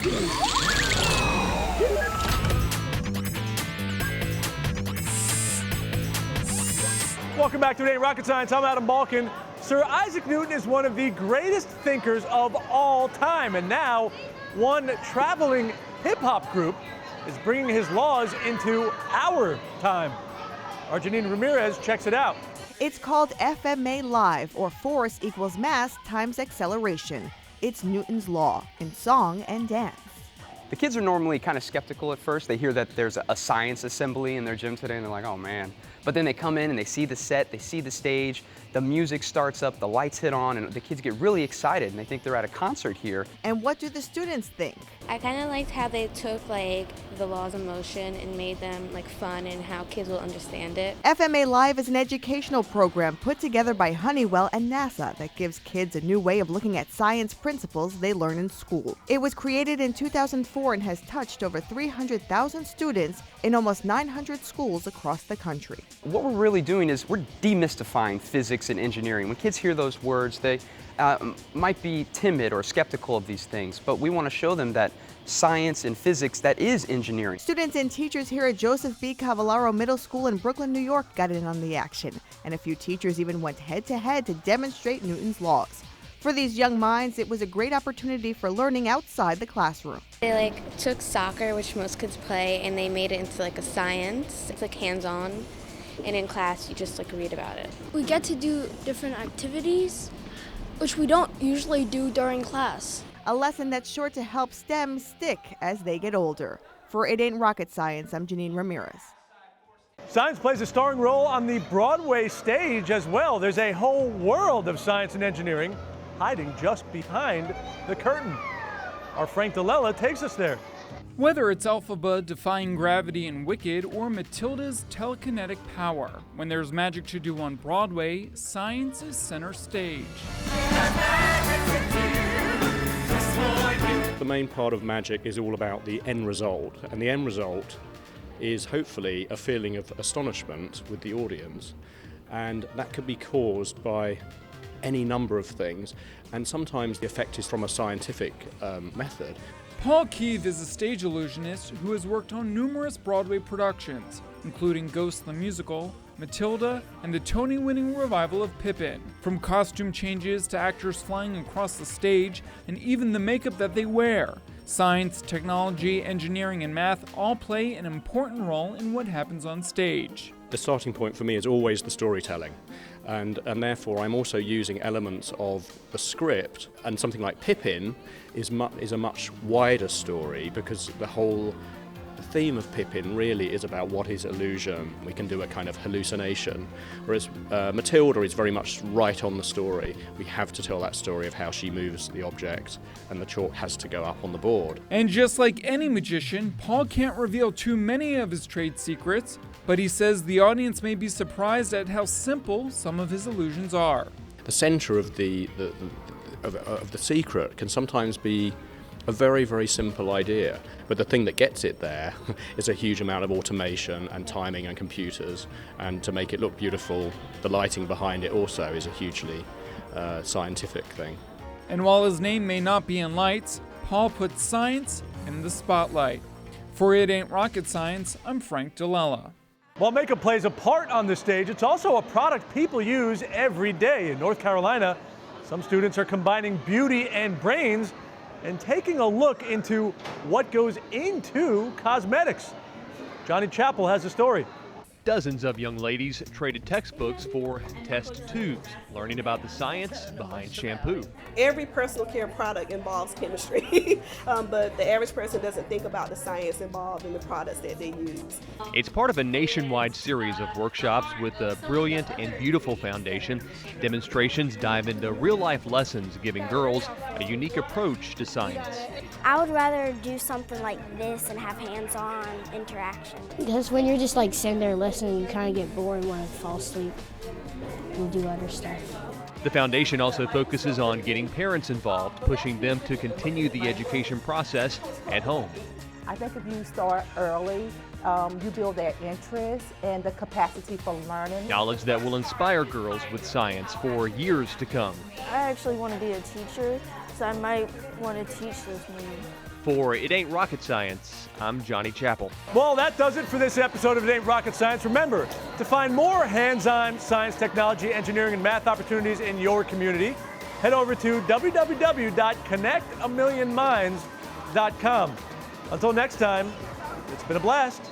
Welcome back to It Ain't Rocket Science. I'm Adam Balkin. Sir Isaac Newton is one of the greatest thinkers of all time, and now one traveling hip-hop group is bringing his laws into our time. Our Janine Ramirez checks it out. It's called FMA Live, or force equals mass times acceleration. It's Newton's law in song and dance. The kids are normally kind of skeptical at first. They hear that there's a science assembly in their gym today and they're like, oh man. But then they come in and they see the set, they see the stage, the music starts up, the lights hit on, and the kids get really excited and they think they're at a concert here. And what do the students think? I kind of liked how they took the laws of motion and made them fun and how kids will understand it. FMA Live is an educational program put together by Honeywell and NASA that gives kids a new way of looking at science principles they learn in school. It was created in 2004 and has touched over 300,000 students in almost 900 schools across the country. What we're really doing is we're demystifying physics and engineering. When kids hear those words, they might be timid or skeptical of these things, but we want to show them that science and physics, that is engineering. Students and teachers here at Joseph B. Cavallaro Middle School in Brooklyn, New York got in on the action, and a few teachers even went head-to-head to demonstrate Newton's laws. For these young minds, it was a great opportunity for learning outside the classroom. They took soccer, which most kids play, and they made it into a science. It's hands-on, and in class you just read about it. We get to do different activities, which we don't usually do during class. A lesson that's sure to help STEM stick as they get older. For It Ain't Rocket Science, I'm Janine Ramirez. Science plays a starring role on the Broadway stage as well. There's a whole world of science and engineering hiding just behind the curtain. Our Frank DeLella takes us there. Whether it's Elphaba defying gravity in Wicked or Matilda's telekinetic power, when there's magic to do on Broadway, science is center stage. The main part of magic is all about the end result, and the end result is hopefully a feeling of astonishment with the audience, and that could be caused by any number of things, and sometimes the effect is from a scientific method. Paul Keith is a stage illusionist who has worked on numerous Broadway productions, including Ghost the Musical, Matilda, and the Tony-winning revival of Pippin. From costume changes to actors flying across the stage, and even the makeup that they wear, science, technology, engineering, and math all play an important role in what happens on stage. The starting point for me is always the storytelling, and therefore I'm also using elements of the script, and something like Pippin is a much wider story because the whole theme of Pippin really is about what is illusion. We can do a kind of hallucination, whereas Matilda is very much right on the story. We have to tell that story of how she moves the object, and the chalk has to go up on the board. And just like any magician, Paul can't reveal too many of his trade secrets, but he says the audience may be surprised at how simple some of his illusions are. The center of the secret can sometimes be a very, very simple idea, but the thing that gets it there is a huge amount of automation and timing and computers, and to make it look beautiful, the lighting behind it also is a hugely scientific thing. And while his name may not be in lights, Paul puts science in the spotlight. For It Ain't Rocket Science, I'm Frank DeLella. While makeup plays a part on the stage, it's also a product people use every day. In North Carolina, some students are combining beauty and brains and taking a look into what goes into cosmetics. Johnny Chappell has the story. Dozens of young ladies traded textbooks for test tubes, learning about the science behind shampoo. Every personal care product involves chemistry, but the average person doesn't think about the science involved in the products that they use. It's part of a nationwide series of workshops with the Brilliant and Beautiful Foundation. Demonstrations dive into real-life lessons, giving girls a unique approach to science. I would rather do something like this and have hands-on interaction. Because when you're just sitting there listening, you kind of get bored and want to fall asleep and do other stuff. The foundation also focuses on getting parents involved, pushing them to continue the education process at home. I think if you start early, you build their interest and the capacity for learning. Knowledge that will inspire girls with science for years to come. I actually want to be a teacher, so I might want to teach this maybe. For It Ain't Rocket Science, I'm Johnny Chappell. Well, that does it for this episode of It Ain't Rocket Science. Remember, to find more hands-on science, technology, engineering, and math opportunities in your community, head over to www.connectamillionminds.com. Until next time, it's been a blast.